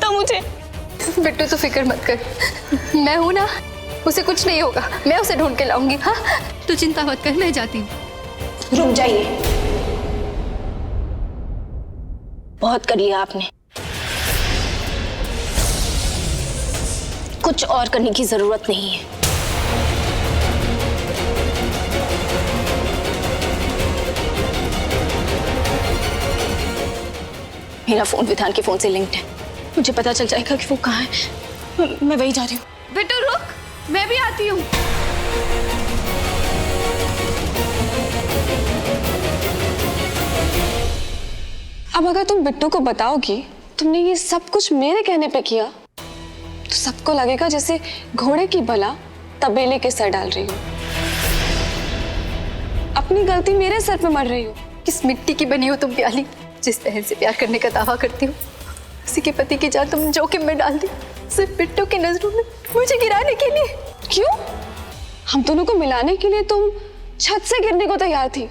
बता मुझे। बिट्टू तो फिक्र मत कर, मैं हूं ना, उसे कुछ नहीं होगा, मैं उसे ढूंढ के लाऊंगी। हाँ तू चिंता मत कर, मैं जाती हूँ। रुक जाइए, बहुत कर लिया आपने, कुछ और करने की जरूरत नहीं है। मेरा फोन विधान के फोन से लिंक्ड है, मुझे पता चल जाएगा कि वो कहाँ है। मैं वही जा रही हूँ। बिट्टू रुक, मैं भी आती हूँ। अब अगर तुम बिट्टू को बताओगी तुमने ये सब कुछ मेरे कहने पे किया, तो सबको लगेगा जैसे घोड़े की बला तबेले के सर डाल रही हो। अपनी गलती मेरे सर पे मर रही हो। किस मिट्टी की बनी हो तुम प्याली, जिस बहन से प्यार करने का दावा करती हो, उसी के पति की जान तुम जोखिम में डाल दी, सिर्फ बिट्टू की नजरों में मुझे गिराने के लिए। क्यों? हम दोनों को मिलाने के लिए तुम छत से गिरने को तैयार थी।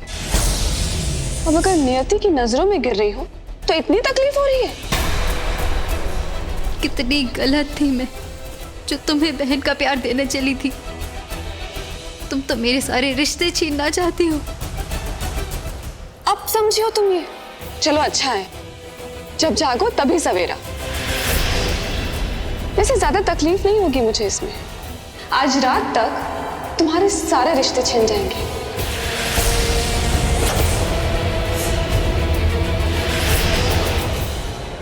अब अगर नियति की नजरों में गिर रही हो तो इतनी तकलीफ हो रही है। कितनी गलत थी मैं, जो तुम्हें बहन का प्यार देने चली थी। तुम तो मेरे सारे रिश्ते छीनना चाहती हो। अब समझी हो तुम ये? चलो अच्छा है, जब जागो तभी सवेरा। वैसे ज्यादा तकलीफ नहीं होगी मुझे इसमें। आज रात तक तुम्हारे सारे रिश्ते छिन जाएंगे।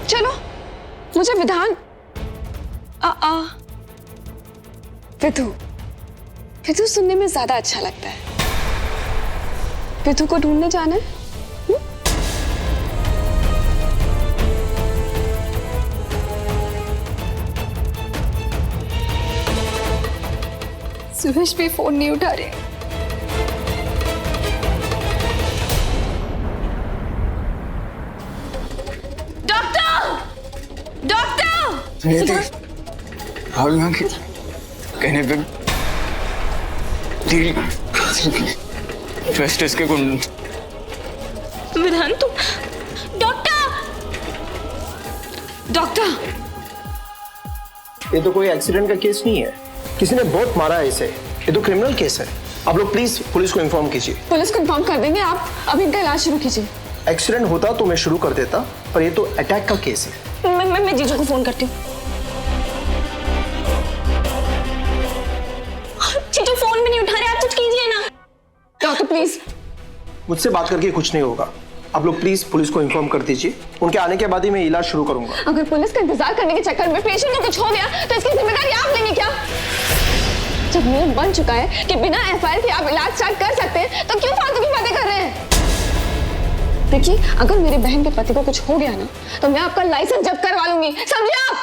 चलो, मुझे विधान विधु विधु सुनने में ज्यादा अच्छा लगता है। विधु को ढूंढने जाना है। सुरेश भी फोन नहीं उठा रहे। Doctor, doctor! राहुल यहाँ के कहने पे ट्रस्ट के कुंड। विधान तुम, डॉक्टर! डॉक्टर! ये तो कोई एक्सीडेंट का केस नहीं है, किसी ने बहुत मारा है इसे, ये तो क्रिमिनल केस है। आप लोग प्लीज पुलिस को इन्फॉर्म कीजिए। पुलिस को इन्फॉर्म कर देंगे, आप अभी इनका इलाज शुरू कीजिए। एक्सीडेंट होता तो मैं शुरू कर देता, पर ये तो अटैक का केस है। मैं जीजू को फोन करती हूँ। जीजू फोन भी नहीं उठा रहे, आप कुछ कीजिए ना। Doctor please. मुझसे बात करके कुछ नहीं होगा, आप लोग प्लीज पुलिस को इन्फॉर्म कर दीजिए। उनके आने के बाद ही मैं इलाज शुरू करूंगा। अगर पुलिस का इंतजार करने के चक्कर में पेशेंट को कुछ हो गया तो इसकी जिम्मेदारी आप लेंगे क्या? जब नियम बन चुका है कि बिना एफआईआर के आप इलाज स्टार्ट कर सकते हैं, तो क्यों फालतू की बातें कर रहे हैं? देखिए, अगर मेरे बहन के पति को कुछ हो गया ना, तो मैं आपका लाइसेंस जब्त करवा लूंगी, समझे आप?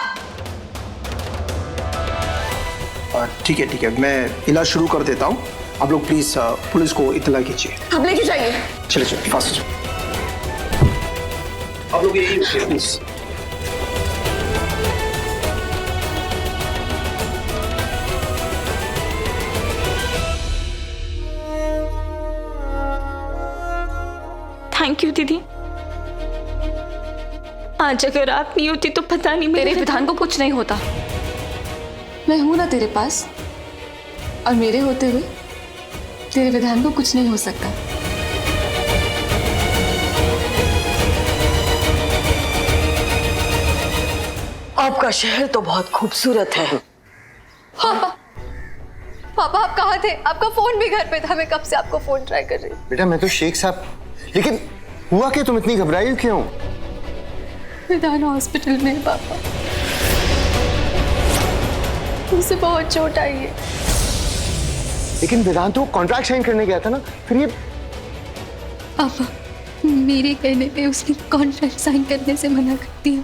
ठीक है, मैं इलाज शुरू कर देता हूँ। आप लोग प्लीज पुलिस को इत्तला कीजिए। आप लेके जाइए। चलिए फास्ट। आप लोग यही रुकिए प्लीज। थैंक यू दीदी, आज अगर आप नहीं होती तो पता नहीं तेरे विधान को कुछ नहीं होता। मैं हूं ना तेरे पास, और मेरे होते हुए तेरे विधान को कुछ नहीं हो सकता। आपका शहर तो बहुत खूबसूरत है। पापा आप कहाँ थे? आपका फोन भी घर पे था, मैं कब से आपको फोन ट्राई कर रही हूँ। बेटा मैं तो शेख साहब, लेकिन हुआ क्या? तुम इतनी घबराई क्यों? विधान हॉस्पिटल में है पापा, उसे बहुत चोट आई है। लेकिन वेदांत तो कॉन्ट्रैक्ट साइन करने गया था ना, फिर ये। पापा मेरे कहने पे उसने कॉन्ट्रैक्ट साइन करने से मना कर दिया।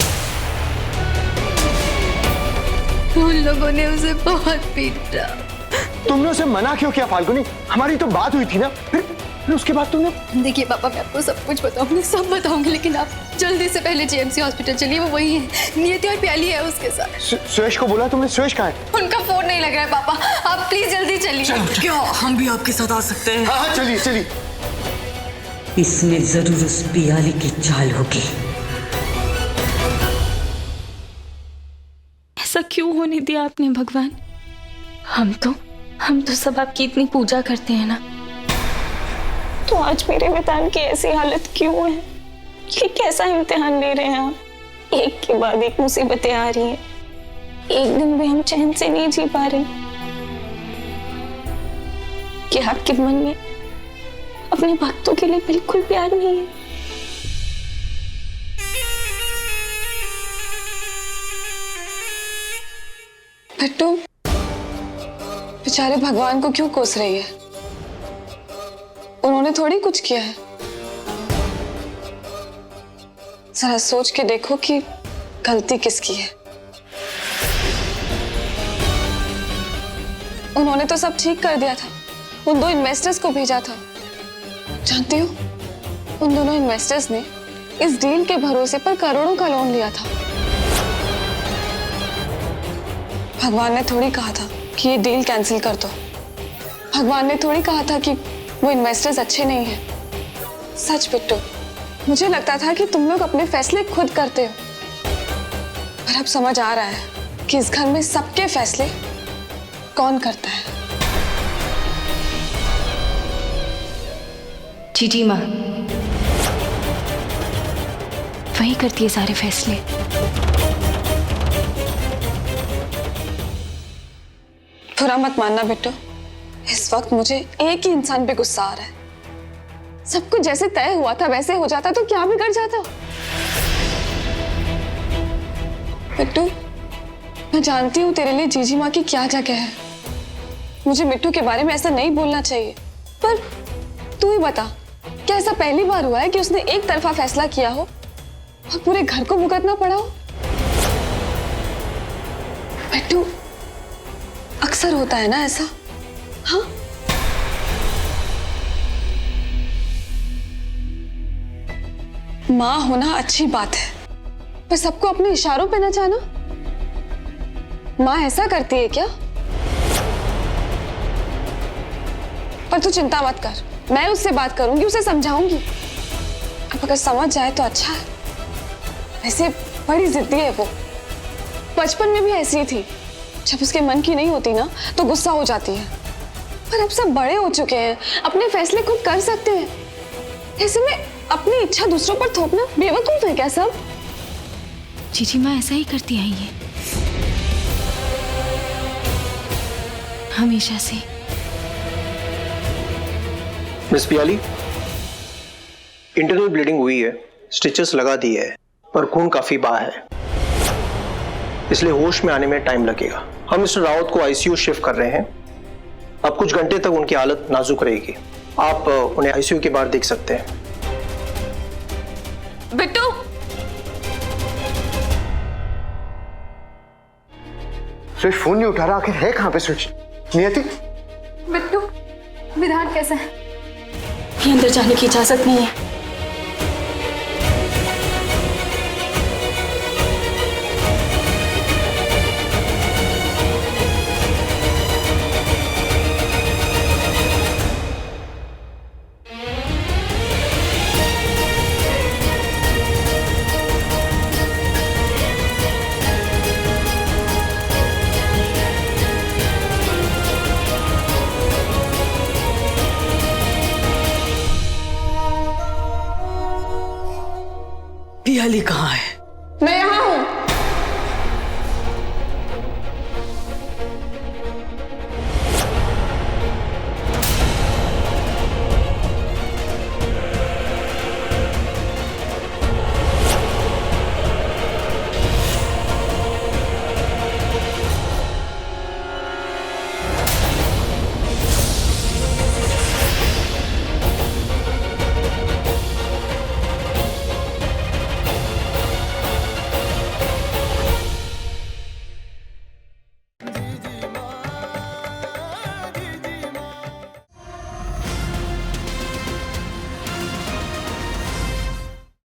उन लोगों ने उसे बहुत पीटा। तुमने उसे मना क्यों किया फाल्गुनी? हमारी तो बात हुई थी ना, फिर उसके बाद तुमने। देखिए पापा, मैं आपको सब कुछ बताऊंगी, सब बताऊंगी, लेकिन आप जल्दी से पहले जीएमसी हॉस्पिटल चलिए, वो वही है, नियति और प्याली है उसके साथ। सुरेश को बोला तुमने? सुरेश कहाँ है? उनका फोन नहीं लग रहा है पापा, आप प्लीज जल्दी चलिए। क्या हम भी आपके साथ आ सकते हैं? हाँ चलिए चलिए। इसमें जरूर उस पियाली की चाल होगी। ऐसा क्यों होने दिया आपने भगवान? हम तो सब आपकी इतनी पूजा करते हैं ना। तो आज मेरे विधान की ऐसी हालत क्यों है? ये कैसा इम्तिहान ले रहे हैं आप? एक के बाद एक मुसीबतें आ रही हैं। एक दिन भी हम चैन से नहीं जी पा रहे। कि आपके मन में अपने भक्तों के लिए बिल्कुल प्यार नहीं है। बिट्टू बेचारे भगवान को क्यों कोस रही है? उन्होंने थोड़ी कुछ किया है। जरा सोच के देखो कि गलती किसकी है। उन्होंने तो सब ठीक कर दिया था, उन 2 इन्वेस्टर्स को भेजा था। जानती हो, उन दोनों इन्वेस्टर्स ने इस डील के भरोसे पर करोड़ों का लोन लिया था। भगवान ने थोड़ी कहा था कि ये डील कैंसिल कर दो। भगवान ने थोड़ी कहा था कि वो इन्वेस्टर्स अच्छे नहीं हैं। सच बिट्टू, मुझे लगता था कि तुम लोग अपने फैसले खुद करते हो, पर अब समझ आ रहा है कि इस घर में सबके फैसले कौन करता है। जी माँ, वही करती है सारे फैसले। बुरा मत मानना बिट्टू, इस वक्त मुझे एक ही इंसान पे गुस्सा आ रहा है। सब कुछ जैसे तय हुआ था वैसे हो जाता तो क्या बिगड़ जाता? बिट्टू, मैं जानती हूँ तेरे लिए जीजी माँ की क्या जगह है। मुझे मिट्टू के बारे में ऐसा नहीं बोलना चाहिए, पर तू ही बता, क्या ऐसा पहली बार हुआ है कि उसने एक तरफा फैसला किया हो और पूरे घर को भुगतना पड़ा हो? बिट्टू, अक्सर होता है ना ऐसा? हाँ, माँ होना अच्छी बात है, पर सबको अपने इशारों पे नचाना? माँ ऐसा करती है क्या? पर तू चिंता मत कर, मैं उससे बात करूंगी, उसे समझाऊंगी। अब अगर समझ जाए तो अच्छा है। वैसे बड़ी जिद्दी है वो, बचपन में भी ऐसी ही थी। जब उसके मन की नहीं होती ना तो गुस्सा हो जाती है। पर अब सब बड़े हो चुके हैं, अपने फैसले खुद कर सकते हैं। ऐसे में अपनी इच्छा दूसरों पर थोपना बेवकूफ है क्या सब? जीजी माँ ऐसा ही करती आई है हमेशा से। मिस पियाली, इंटरनल ब्लीडिंग हुई है, स्टिचेस लगा दिए है, पर खून काफी बहा है, इसलिए होश में आने में टाइम लगेगा। हम मिस्टर रावत को आईसीयू शिफ्ट कर रहे हैं। अब कुछ घंटे तक उनकी हालत नाजुक रहेगी। आप उन्हें आईसीयू के बाहर देख सकते हैं। बिट्टू, स्विच फोन नहीं उठा रहा, आखिर है कहां पे स्विच? नियति, बिट्टू, विधान कैसा है? ये अंदर जाने की इजाजत नहीं है। पियाली कहाँ है? मैं यहाँ